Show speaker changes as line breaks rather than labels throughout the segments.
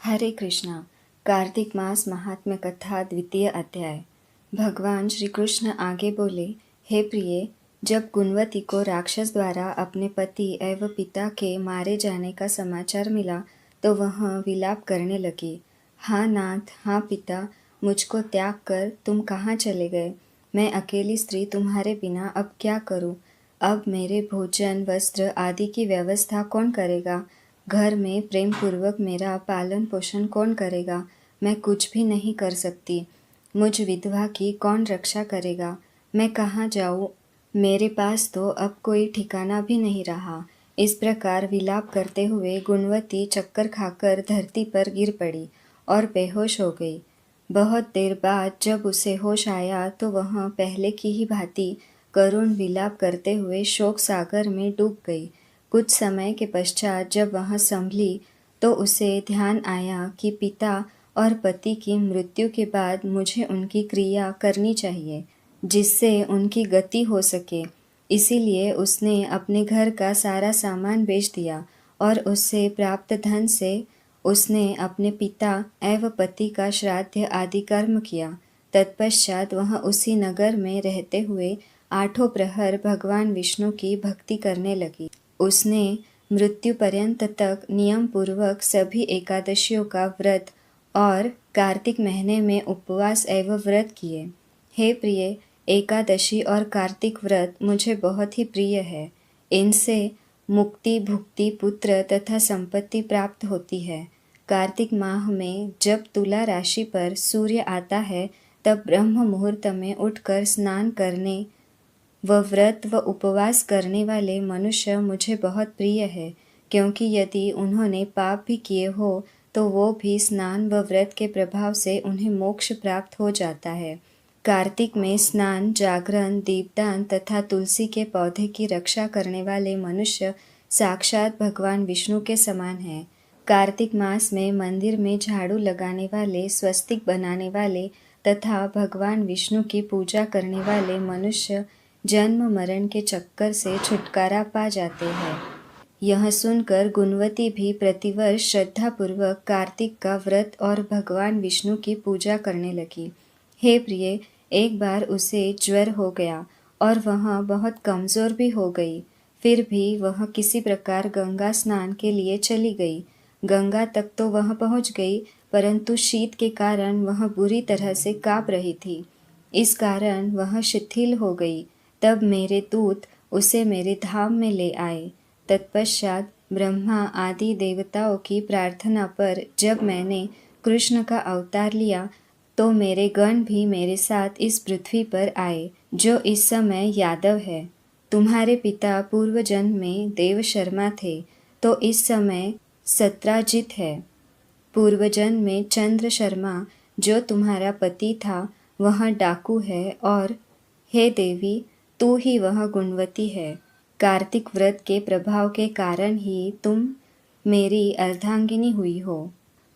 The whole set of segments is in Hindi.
हरे कृष्णा। कार्तिक मास महात्म्य कथा द्वितीय अध्याय। भगवान श्री कृष्ण आगे बोले, हे प्रिय, जब गुणवती को राक्षस द्वारा अपने पति एवं पिता के मारे जाने का समाचार मिला तो वह विलाप करने लगी। हाँ नाथ, हाँ पिता, मुझको त्याग कर तुम कहाँ चले गए? मैं अकेली स्त्री तुम्हारे बिना अब क्या करूँ? अब मेरे भोजन वस्त्र आदि की व्यवस्था कौन करेगा? घर में प्रेम पूर्वक मेरा पालन पोषण कौन करेगा? मैं कुछ भी नहीं कर सकती। मुझ विधवा की कौन रक्षा करेगा? मैं कहाँ जाऊँ? मेरे पास तो अब कोई ठिकाना भी नहीं रहा। इस प्रकार विलाप करते हुए गुणवती चक्कर खाकर धरती पर गिर पड़ी और बेहोश हो गई। बहुत देर बाद जब उसे होश आया तो वह पहले की ही भांति करुण विलाप करते हुए शोक सागर में डूब गई। कुछ समय के पश्चात जब वह संभली तो उसे ध्यान आया कि पिता और पति की मृत्यु के बाद मुझे उनकी क्रिया करनी चाहिए जिससे उनकी गति हो सके। इसीलिए उसने अपने घर का सारा सामान बेच दिया और उससे प्राप्त धन से उसने अपने पिता एवं पति का श्राद्ध आदि कर्म किया। तत्पश्चात वह उसी नगर में रहते हुए 8 प्रहर भगवान विष्णु की भक्ति करने लगी। उसने मृत्यु पर्यंत तक नियम पूर्वक सभी एकादशियों का व्रत और कार्तिक महीने में उपवास एवं व्रत किए। हे प्रिय, एकादशी और कार्तिक व्रत मुझे बहुत ही प्रिय है। इनसे मुक्ति, भुक्ति, पुत्र तथा संपत्ति प्राप्त होती है। कार्तिक माह में जब तुला राशि पर सूर्य आता है तब ब्रह्म मुहूर्त में उठकर स्नान करने व व्रत व उपवास करने वाले मनुष्य मुझे बहुत प्रिय है, क्योंकि यदि उन्होंने पाप भी किए हो तो वो भी स्नान व व्रत के प्रभाव से उन्हें मोक्ष प्राप्त हो जाता है। कार्तिक में स्नान, जागरण, दीपदान तथा तुलसी के पौधे की रक्षा करने वाले मनुष्य साक्षात भगवान विष्णु के समान हैं। कार्तिक मास में मंदिर में झाड़ू लगाने वाले, स्वस्तिक बनाने वाले तथा भगवान विष्णु की पूजा करने वाले मनुष्य जन्म मरण के चक्कर से छुटकारा पा जाते हैं। यह सुनकर गुणवती भी प्रतिवर्ष श्रद्धापूर्वक कार्तिक का व्रत और भगवान विष्णु की पूजा करने लगी। हे प्रिय, एक बार उसे ज्वर हो गया और वह बहुत कमज़ोर भी हो गई। फिर भी वह किसी प्रकार गंगा स्नान के लिए चली गई। गंगा तक तो वह पहुंच गई, परंतु शीत के कारण वह बुरी तरह से काँप रही थी। इस कारण वह शिथिल हो गई। तब मेरे दूत उसे मेरे धाम में ले आए। तत्पश्चात ब्रह्मा आदि देवताओं की प्रार्थना पर जब मैंने कृष्ण का अवतार लिया तो मेरे गण भी मेरे साथ इस पृथ्वी पर आए, जो इस समय यादव है। तुम्हारे पिता पूर्व जन्म में देव शर्मा थे तो इस समय सत्राजित है। पूर्व जन्म में चंद्र शर्मा जो तुम्हारा पति था वह डाकू है, और हे देवी, तू ही वह गुणवती है। कार्तिक व्रत के प्रभाव के कारण ही तुम मेरी अर्धांगिनी हुई हो।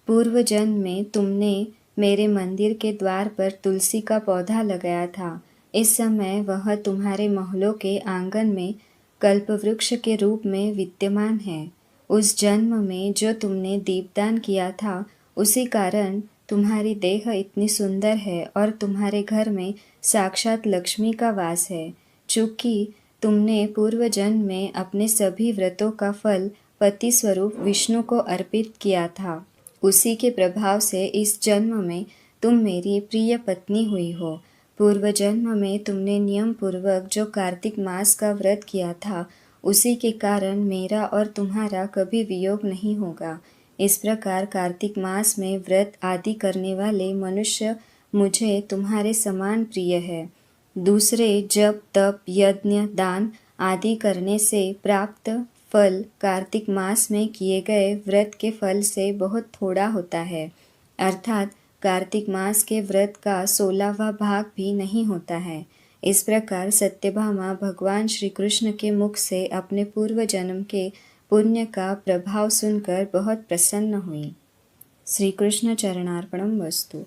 पूर्व जन्म में तुमने मेरे मंदिर के द्वार पर तुलसी का पौधा लगाया था। इस समय वह तुम्हारे महलों के आंगन में कल्पवृक्ष के रूप में विद्यमान है। उस जन्म में जो तुमने दीपदान किया था उसी कारण तुम्हारी देह इतनी सुंदर है और तुम्हारे घर में साक्षात लक्ष्मी का वास है। चूँकि तुमने पूर्व जन्म में अपने सभी व्रतों का फल पति स्वरूप विष्णु को अर्पित किया था, उसी के प्रभाव से इस जन्म में तुम मेरी प्रिय पत्नी हुई हो। पूर्व जन्म में तुमने नियम पूर्वक जो कार्तिक मास का व्रत किया था उसी के कारण मेरा और तुम्हारा कभी वियोग नहीं होगा। इस प्रकार कार्तिक मास में व्रत आदि करने वाले मनुष्य मुझे तुम्हारे समान प्रिय है। दूसरे जप, तप, यज्ञ, दान आदि करने से प्राप्त फल कार्तिक मास में किए गए व्रत के फल से बहुत थोड़ा होता है, अर्थात कार्तिक मास के व्रत का 16वां भाग भी नहीं होता है। इस प्रकार सत्यभामा भगवान श्री कृष्ण के मुख से अपने पूर्व जन्म के पुण्य का प्रभाव सुनकर बहुत प्रसन्न हुई। श्री कृष्ण चरणार्पणम वस्तु।